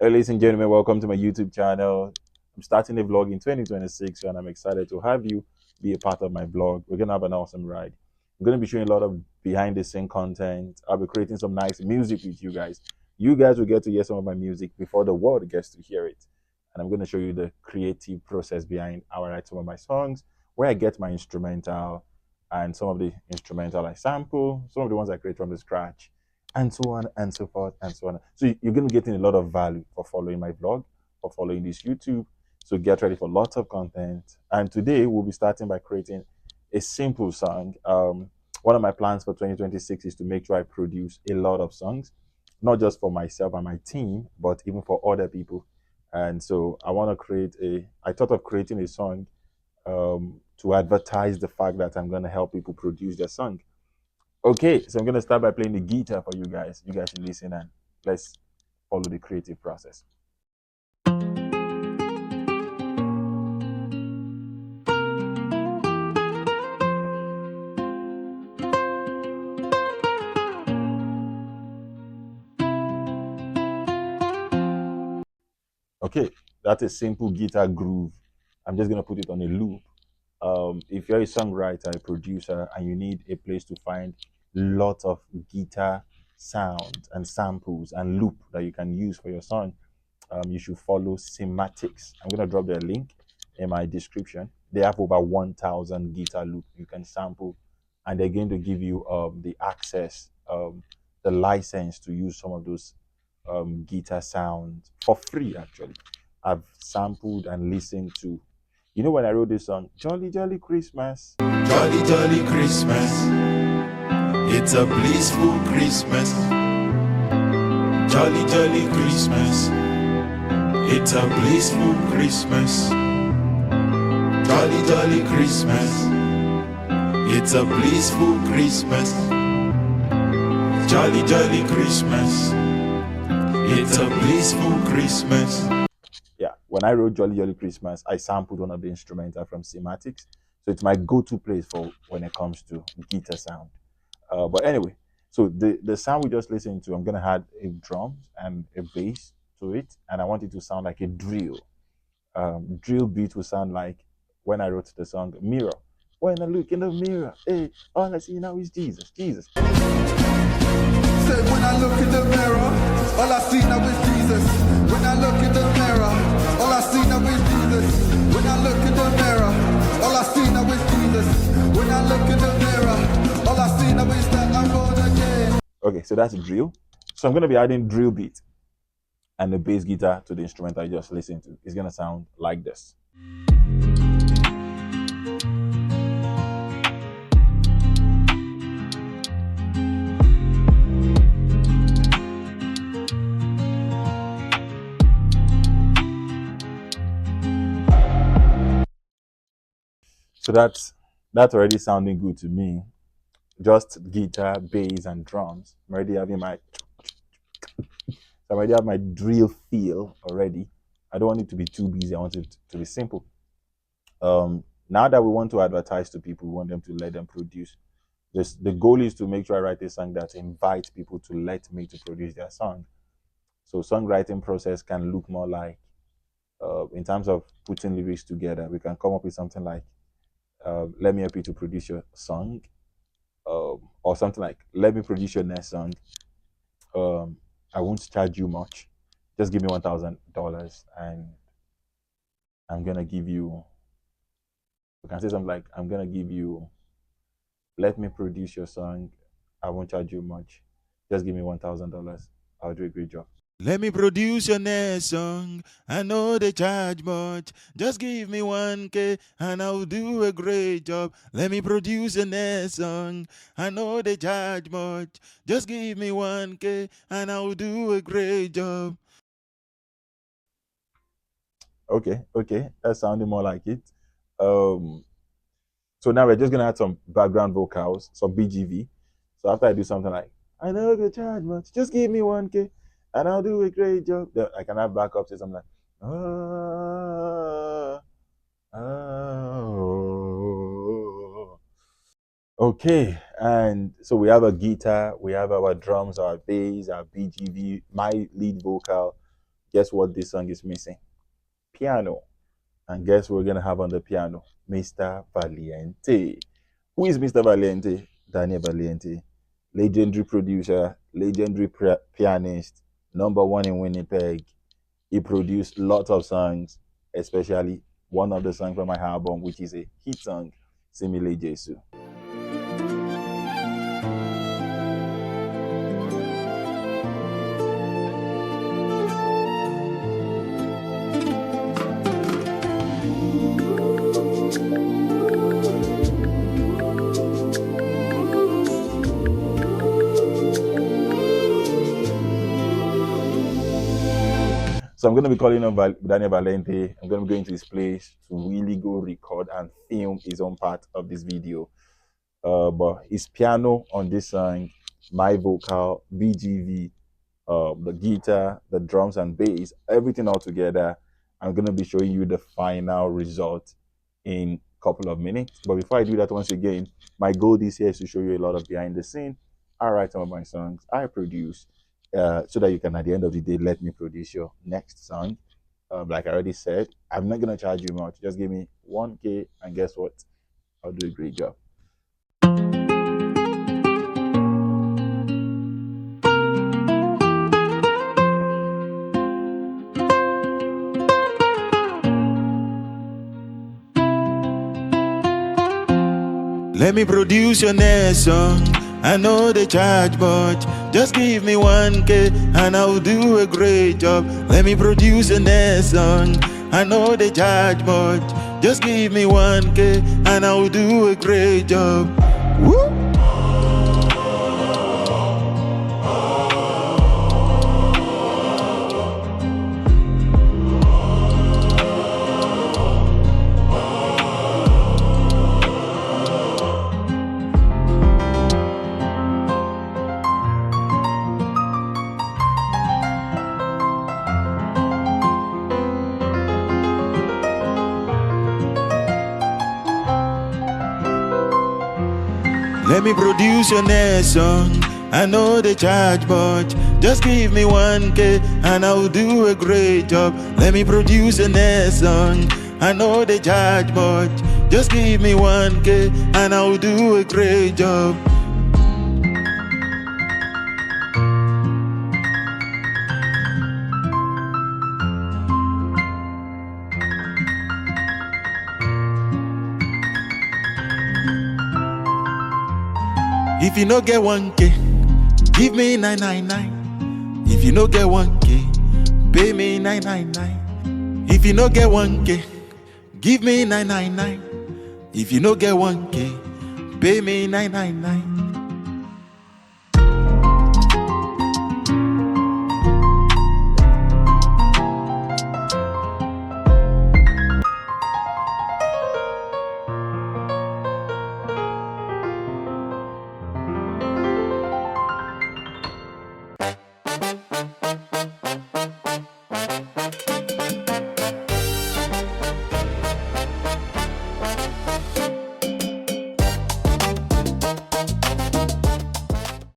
Ladies and gentlemen, welcome to my YouTube channel. I'm starting a vlog in 2026 and I'm excited to have you be a part of my vlog. We're going to have an awesome ride. I'm going to be showing a lot of behind the scene content. I'll be creating some nice music with you guys. You guys will get to hear some of my music before the world gets to hear it. And I'm going to show you the creative process behind how I write some of my songs, where I get my instrumental, and some of the instrumental I sample, some of the ones I create from the scratch, and so on and so forth and so on. So you're going to be getting a lot of value for following my vlog, for following this YouTube. So get ready for lots of content. And today we'll be starting by creating a simple song. One of my plans for 2026 is to make sure I produce a lot of songs, not just for myself and my team, but even for other people. And so I want to I thought of creating a song to advertise the fact that I'm going to help people produce their song. Okay, so I'm going to start by playing the guitar for you guys. You guys should listen and let's follow the creative process. Okay, that's a simple guitar groove. I'm just going to put it on a loop. If you're a songwriter, a producer, and you need a place to find lots of guitar sounds and samples and loop that you can use for your song, you should follow Sematics. I'm going to drop their link in my description. They have over 1,000 guitar loop you can sample, and they're going to give you the access, the license to use some of those guitar sounds for free. Actually, I've sampled and listened to. You know, when I wrote this song, Jolly Jolly Christmas. Jolly Jolly Christmas, it's a blissful Christmas. Jolly Jolly Christmas, it's a blissful Christmas. Jolly Jolly Christmas, it's a blissful Christmas. Jolly Jolly Christmas, it's a blissful Christmas. Yeah, when I wrote Jolly Jolly Christmas, I sampled one of the instrumental from Sematics. So it's my go-to place for when it comes to guitar sound. But anyway, so the sound we just listened to, I'm going to add a drums and a bass to it. And I want it to sound like a drill. Drill beat will sound like when I wrote the song Mirror. When I look in the mirror, hey, all I see now is Jesus, Jesus. Say when I look in the mirror, all I see now is Jesus. When I look in the mirror, all I see now is Jesus. When I look in the mirror, all I see now is Jesus. When I look in the mirror, all I see now is that I'm born again. Okay, so that's a drill. So I'm going to be adding drill beat and the bass guitar to the instrumental I just listened to. It's going to sound like this. So that's already sounding good to me. Just guitar, bass, and drums. I'm already having my I already have my drill feel already. I don't want it to be too busy. I want it to be simple. Now that we want to advertise to people, we want them to let them produce. The goal is to make sure I write a song that invites people to let me to produce their song. So songwriting process can look more like, in terms of putting lyrics together, we can come up with something like, let me help you to produce your song, or something like, let me produce your next song. I won't charge you much. Just give me $1,000 and I'm gonna give you. We can say something like, I'm gonna give you. Let me produce your song. I won't charge you much. Just give me $1,000. I'll do a great job. Let me produce your next song. I know they charge much. Just give me 1K and I'll do a great job. Let me produce your next song. I know they charge much. Just give me 1K and I'll do a great job. Okay, that's sounding more like it. So now we're just gonna add some background vocals, some BGV. So after I do something like, I know they charge much, just give me 1K and I'll do a great job. I can have backups to something like, oh, oh. Okay, and so we have a guitar, we have our drums, our bass, our BGV, my lead vocal, guess what this song is missing? Piano. And guess what we're going to have on the piano? Mr. Valiente. Who is Mr. Valiente? Daniel Valiente. Legendary producer, legendary pianist, #1 in Winnipeg. He produced lots of songs, especially one of the songs from my album, which is a hit song, Simile Jesu. So I'm going to be calling on Daniel Valente. I'm going to be going to his place to really go record and film his own part of this video. But his piano on this song, my vocal, BGV, the guitar, the drums and bass, everything all together. I'm going to be showing you the final result in a couple of minutes. But before I do that, once again, my goal this year is to show you a lot of behind the scene. I write some of my songs, I produce, so that you can, at the end of the day, let me produce your next song. Like I already said, I'm not going to charge you much. Just give me 1K and guess what? I'll do a great job. Let me produce your next song. I know they charge much. Just give me 1K and I'll do a great job. Let me produce your next song. I know they charge much. Just give me 1K and I'll do a great job. Woo! Let me produce your next song. I know they charge much. Just give me 1K and I'll do a great job. Let me produce your next song. I know they charge much. Just give me 1K and I'll do a great job. If you no get 1K, give me 999. If you no get 1K, pay me 999. If you no get 1K, give me 999. If you no get 1K, pay me 999.